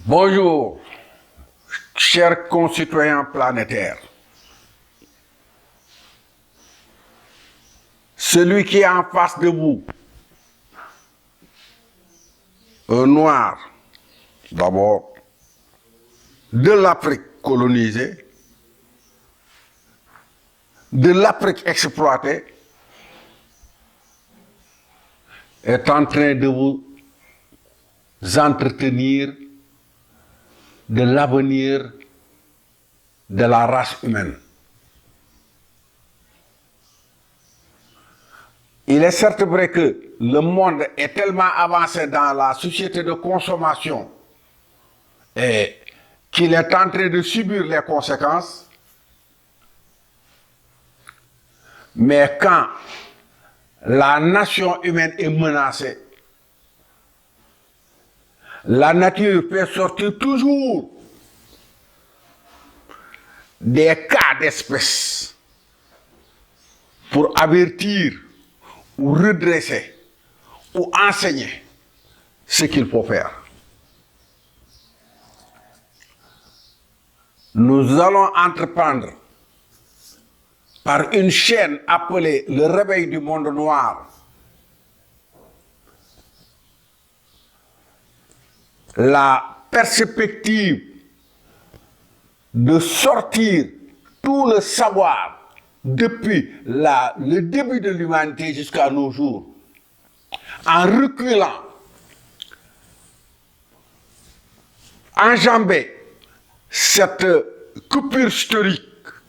Bonjour, chers concitoyens planétaires. Celui qui est en face de vous, un noir, d'abord, de l'Afrique colonisée, de l'Afrique exploitée, est en train de vous entretenir de l'avenir de la race humaine. Il est certes vrai que le monde est tellement avancé dans la société de consommation et qu'il est en train de subir les conséquences, mais quand la nation humaine est menacée, la nature peut sortir toujours des cas d'espèce pour avertir ou redresser ou enseigner ce qu'il faut faire. Nous allons entreprendre par une chaîne appelée le réveil du monde noir la perspective de sortir tout le savoir depuis le début de l'humanité jusqu'à nos jours, en reculant, enjamber cette coupure historique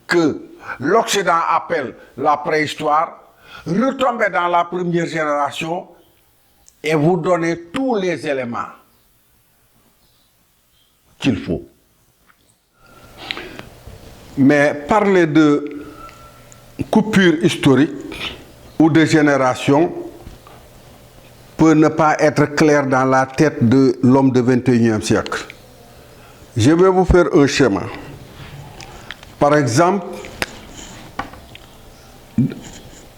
que l'Occident appelle la préhistoire, retomber dans la première génération et vous donner tous les éléments qu'il faut. Mais parler de coupure historique ou de génération peut ne pas être clair dans la tête de l'homme du XXIe siècle. Je vais vous faire un schéma. Par exemple,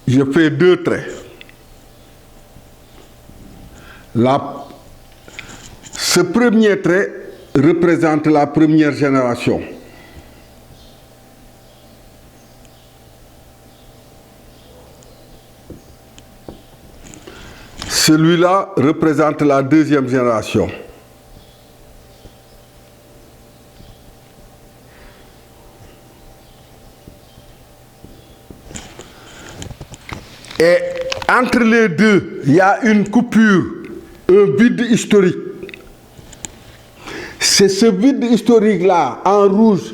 je fais deux traits. Ce premier trait représente la première génération. Celui-là représente la deuxième génération. Et entre les deux, il y a une coupure, un vide historique. C'est ce vide historique-là, en rouge,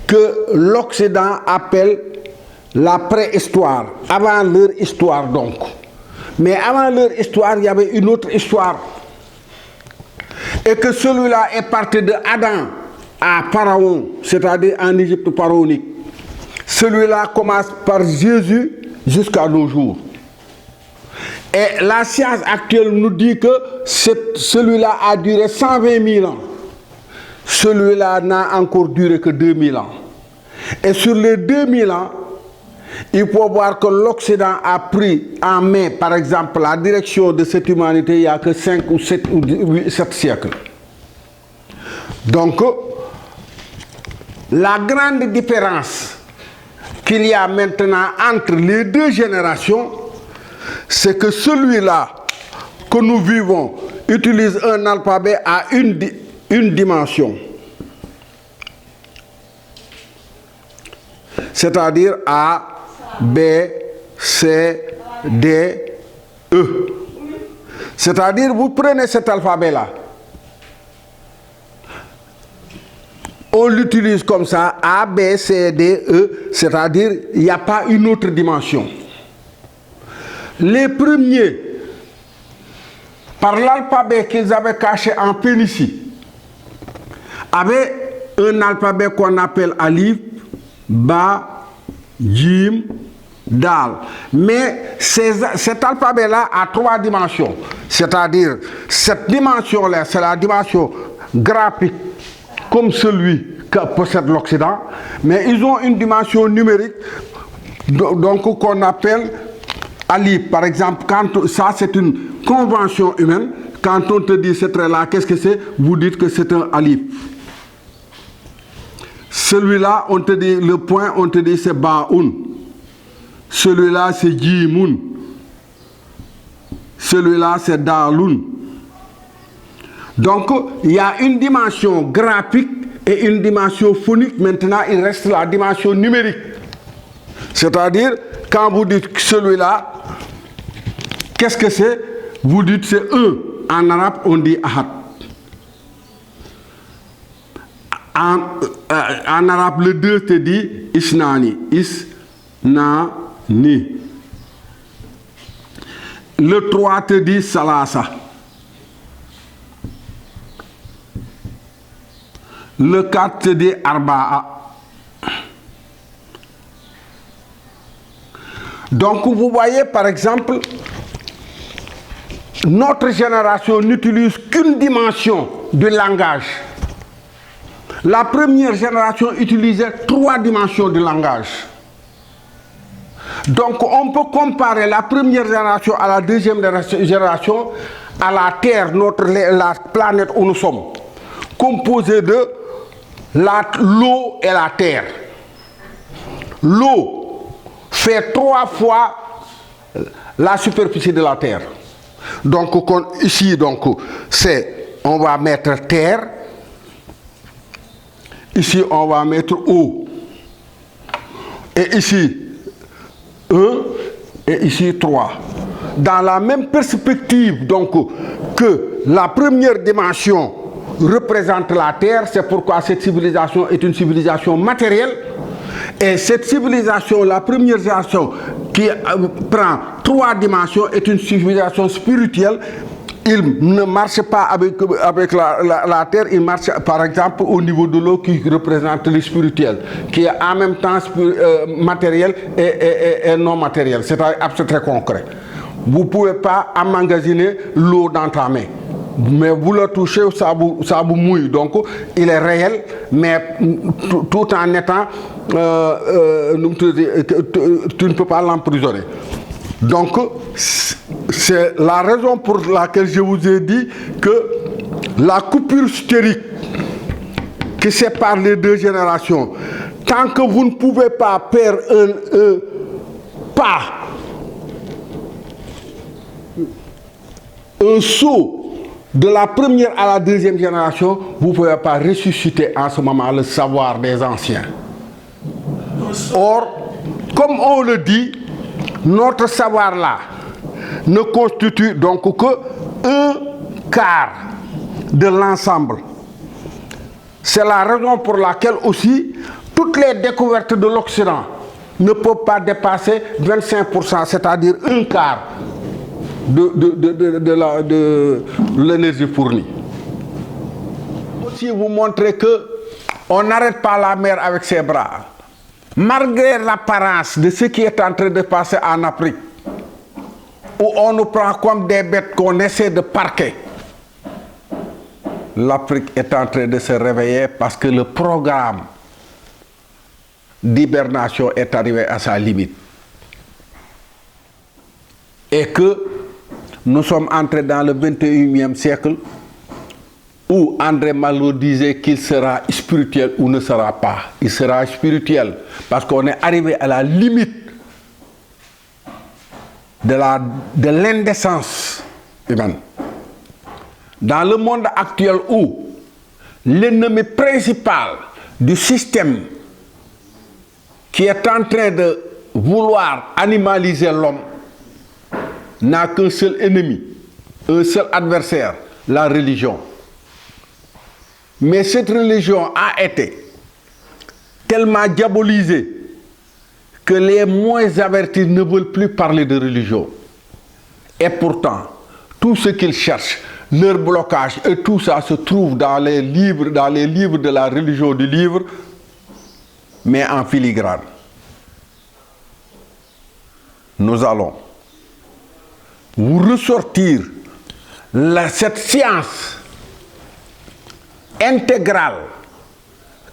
que l'Occident appelle la préhistoire, avant leur histoire donc. Mais avant leur histoire, il y avait une autre histoire. Et que celui-là est parti de Adam à Pharaon, c'est-à-dire en Égypte pharaonique. Celui-là commence par Jésus jusqu'à nos jours. Et la science actuelle nous dit que celui-là a duré 120 000 ans. Celui-là n'a encore duré que 2000 ans. Et sur les 2000 ans, il faut voir que l'Occident a pris en main, par exemple, la direction de cette humanité il n'y a que 5 ou 7 ou 7 siècles. Donc, la grande différence qu'il y a maintenant entre les deux générations, c'est que celui-là que nous vivons utilise un alphabet à une dimension. C'est-à-dire A, B, C, D, E. C'est-à-dire, vous prenez cet alphabet-là. On l'utilise comme ça, A, B, C, D, E. C'est-à-dire, il n'y a pas une autre dimension. Les premiers, par l'alphabet qu'ils avaient caché en Phénicie, avaient un alphabet qu'on appelle Alif, Ba, Jim, Dal. Mais cet alphabet-là a 3 dimensions. C'est-à-dire, cette dimension-là, c'est la dimension graphique, comme celui que possède l'Occident, mais ils ont une dimension numérique, donc qu'on appelle Alif. Par exemple, quand ça c'est une convention humaine, Quand on te dit ce trait-là, qu'est-ce que c'est? Vous dites que c'est un alif. Celui-là, on te dit le point, on te dit c'est baoun. Celui-là, c'est jimun. Celui-là, c'est daloun. Donc, il y a une dimension graphique et une dimension phonique. Maintenant, il reste la dimension numérique. C'est-à-dire, quand vous dites celui-là, qu'est-ce que c'est? Vous dites c'est un. En arabe, on dit ahad. En arabe, le 2 te dit isnani. Isnani. Le 3 te dit salasa. Le 4 te dit arba'a. Donc vous voyez par exemple, notre génération n'utilise qu'une dimension du langage. La première génération utilisait 3 dimensions du langage. Donc on peut comparer la première génération à la deuxième génération à la Terre, la planète où nous sommes, composée de l'eau et la terre. L'eau fait 3 fois la superficie de la terre. Donc ici, on va mettre terre. Ici, on va mettre eau. Et ici, 1 et ici 3. Dans la même perspective, donc, que la première dimension représente la terre, c'est pourquoi cette civilisation est une civilisation matérielle. Et cette civilisation, la première génération qui prend 3 dimensions, est une civilisation spirituelle. Il ne marche pas avec la terre, il marche par exemple au niveau de l'eau qui représente le spirituel, qui est en même temps matériel et non matériel, c'est très concret. Vous ne pouvez pas emmagasiner l'eau dans ta main. Mais vous le touchez, ça vous mouille. Donc, il est réel, mais tout en étant... tu ne peux pas l'emprisonner. Donc, c'est la raison pour laquelle je vous ai dit que la coupure stérique qui sépare les 2 générations, tant que vous ne pouvez pas faire un pas, un saut de la première à la deuxième génération, vous ne pouvez pas ressusciter en ce moment le savoir des anciens. Or, comme on le dit, notre savoir-là ne constitue donc que 1/4 de l'ensemble. C'est la raison pour laquelle aussi toutes les découvertes de l'Occident ne peuvent pas dépasser 25%, c'est-à-dire 1/4 de l'énergie fournie. Aussi vous montrer que on n'arrête pas la mer avec ses bras. Malgré l'apparence de ce qui est en train de passer en Afrique, où on nous prend comme des bêtes qu'on essaie de parquer, l'Afrique est en train de se réveiller parce que le programme d'hibernation est arrivé à sa limite. Et que nous sommes entrés dans le 21e siècle où André Malraux disait qu'il sera spirituel ou ne sera pas. Il sera spirituel parce qu'on est arrivé à la limite de l'indécence humaine. Dans le monde actuel où l'ennemi principal du système qui est en train de vouloir animaliser l'homme n'a qu'un seul ennemi, un seul adversaire, la religion. Mais cette religion a été tellement diabolisée que les moins avertis ne veulent plus parler de religion. Et pourtant, tout ce qu'ils cherchent, leur blocage et tout ça se trouve dans les livres de la religion du livre, mais en filigrane. Nous allons vous ressortir cette science intégrale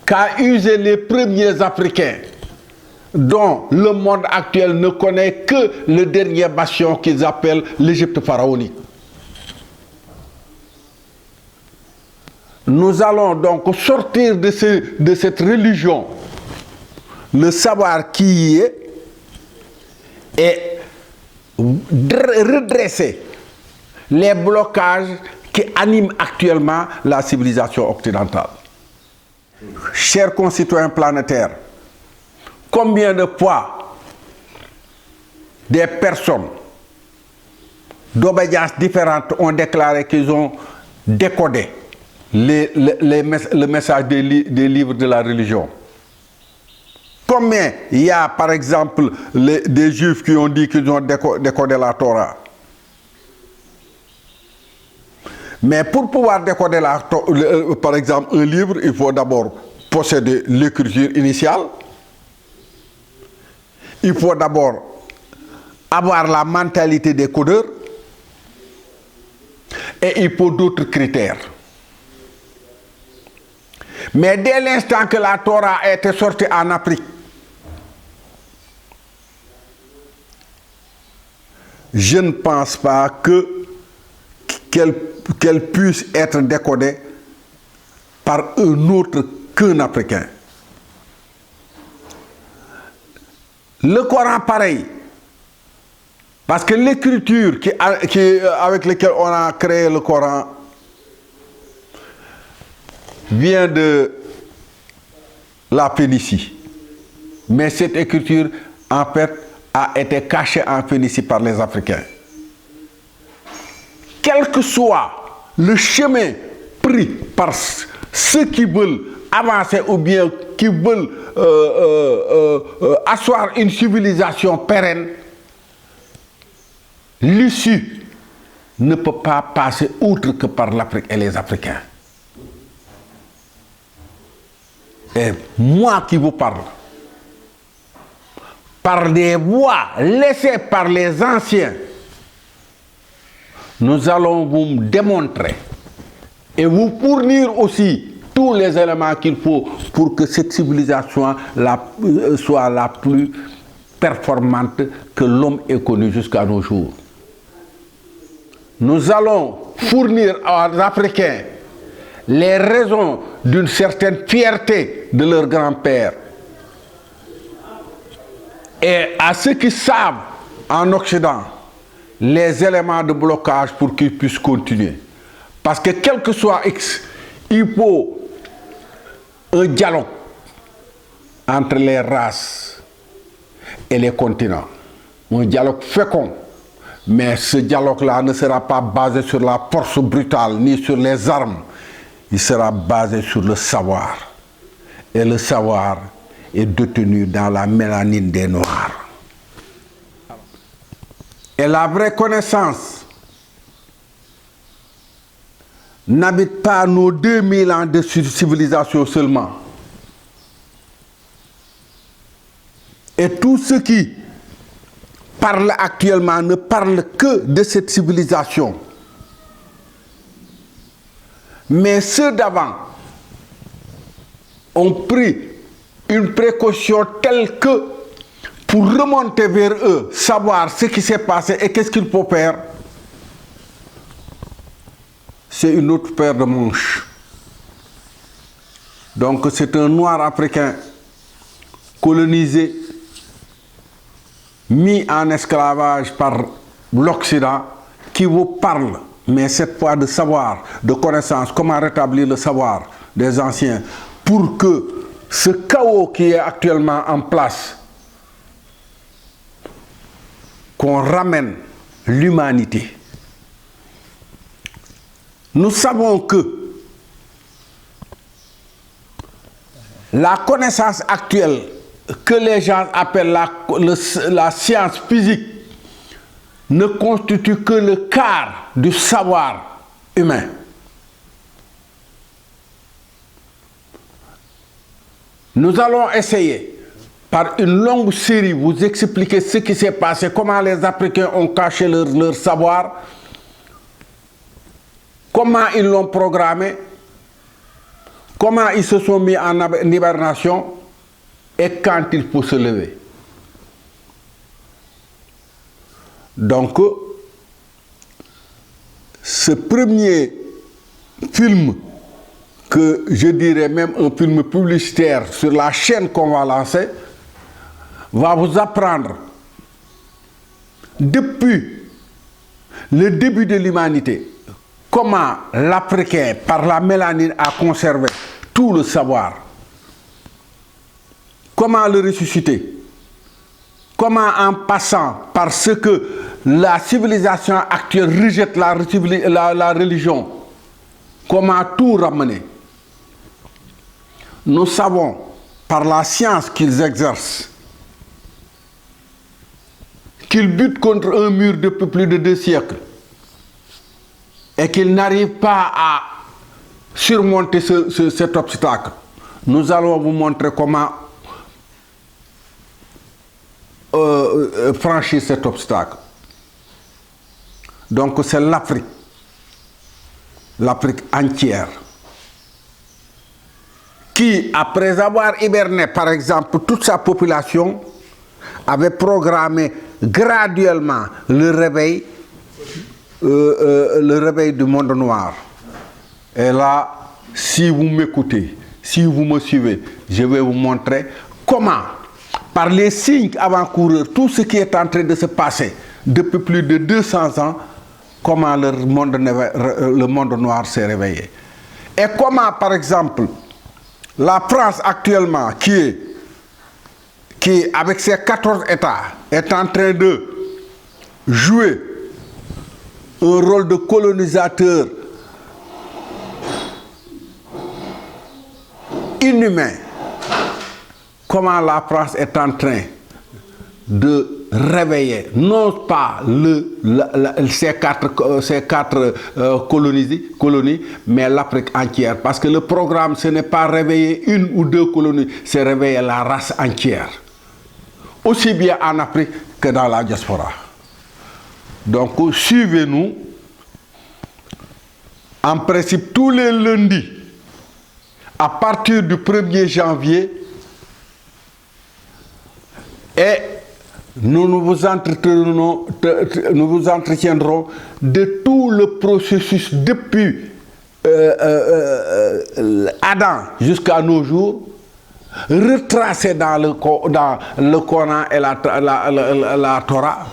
qu'a usé les premiers Africains, dont le monde actuel ne connaît que le dernier bastion qu'ils appellent l'Égypte pharaonique. nous allons donc sortir de cette religion, le savoir qui y est, et redresser les blocages qui animent actuellement la civilisation occidentale. Chers concitoyens planétaires, combien de fois des personnes d'obédiences différentes ont déclaré qu'ils ont décodé le message des livres de la religion? Combien il y a, par exemple, des juifs qui ont dit qu'ils ont décodé la Torah? Mais pour pouvoir décoder par exemple un livre, il faut d'abord posséder l'écriture initiale. Il faut d'abord avoir la mentalité des codeurs. Et il faut d'autres critères. Mais dès l'instant que la Torah a été sortie en Afrique, je ne pense pas qu'elle puisse être décodée par un autre qu'un Africain. Le Coran, pareil. Parce que l'écriture avec laquelle on a créé le Coran vient de la Phénicie. Mais cette écriture, en fait, a été cachée en Phénicie par les Africains. Quel que soit le chemin pris par ceux qui veulent avancer ou bien qui veulent asseoir une civilisation pérenne, l'issue ne peut pas passer outre que par l'Afrique et les Africains. Et moi qui vous parle, par des voies laissées par les anciens, nous allons vous démontrer et vous fournir aussi tous les éléments qu'il faut pour que cette civilisation soit la plus performante que l'homme ait connue jusqu'à nos jours. Nous allons fournir aux Africains les raisons d'une certaine fierté de leur grand-père. Et à ceux qui savent en Occident les éléments de blocage pour qu'ils puissent continuer. Parce que quel que soit X, il faut un dialogue entre les races et les continents. Un dialogue fécond. Mais ce dialogue-là ne sera pas basé sur la force brutale ni sur les armes. Il sera basé sur le savoir. Et le savoir est détenu dans la mélanine des Noirs. Et la vraie connaissance n'habite pas nos 2000 ans de civilisation seulement. Et tous ceux qui parlent actuellement ne parlent que de cette civilisation. Mais ceux d'avant ont pris une précaution telle que pour remonter vers eux, savoir ce qui s'est passé et qu'est-ce qu'il faut faire, c'est une autre paire de manches. Donc c'est un noir africain colonisé, mis en esclavage par l'Occident, qui vous parle, mais cette fois de savoir, de connaissance, comment rétablir le savoir des anciens, pour que ce chaos qui est actuellement en place, qu'on ramène l'humanité. Nous savons que la connaissance actuelle que les gens appellent la science physique ne constitue que le quart du savoir humain. Nous allons essayer, par une longue série, vous expliquer ce qui s'est passé, comment les Africains ont caché leur savoir, comment ils l'ont programmé, comment ils se sont mis en hibernation et quand il faut se lever. Donc, ce premier film que je dirais même un film publicitaire sur la chaîne qu'on va lancer, va vous apprendre depuis le début de l'humanité comment l'Africain, par la mélanine, a conservé tout le savoir. Comment le ressusciter? Comment, en passant par ce que la civilisation actuelle rejette la religion, comment tout ramener? Nous savons, par la science qu'ils exercent, qu'ils butent contre un mur depuis plus de 2 siècles et qu'ils n'arrivent pas à surmonter cet obstacle. Nous allons vous montrer comment franchir cet obstacle. Donc c'est l'Afrique entière, qui, après avoir hiberné, par exemple, toute sa population, avait programmé graduellement le réveil du monde noir. Et là, si vous m'écoutez, si vous me suivez, je vais vous montrer comment, par les signes avant-coureurs, tout ce qui est en train de se passer depuis plus de 200 ans, comment le monde noir s'est réveillé. Et comment, par exemple, la France actuellement, qui avec ses 14 États, est en train de jouer un rôle de colonisateur inhumain. Comment la France est en train de réveiller, non pas ces quatre colonies, mais l'Afrique entière. Parce que le programme, ce n'est pas réveiller 1 ou 2 colonies, c'est réveiller la race entière. Aussi bien en Afrique que dans la diaspora. Donc, suivez-nous. En principe, tous les lundis, à partir du 1er janvier, et nous vous entretiendrons de tout le processus depuis Adam jusqu'à nos jours, retracé dans le Coran et la Torah,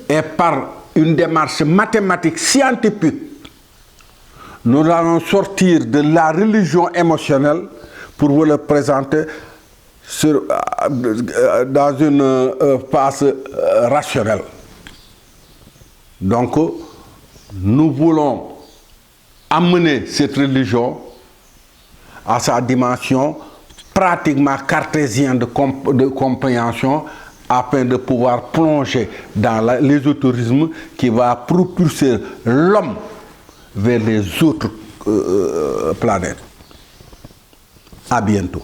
et par une démarche mathématique scientifique, nous allons sortir de la religion émotionnelle pour vous le présenter dans une phase rationnelle. Donc, nous voulons amener cette religion à sa dimension pratiquement cartésienne de compréhension, afin de pouvoir plonger dans l'ésotérisme qui va propulser l'homme vers les autres planètes. À bientôt.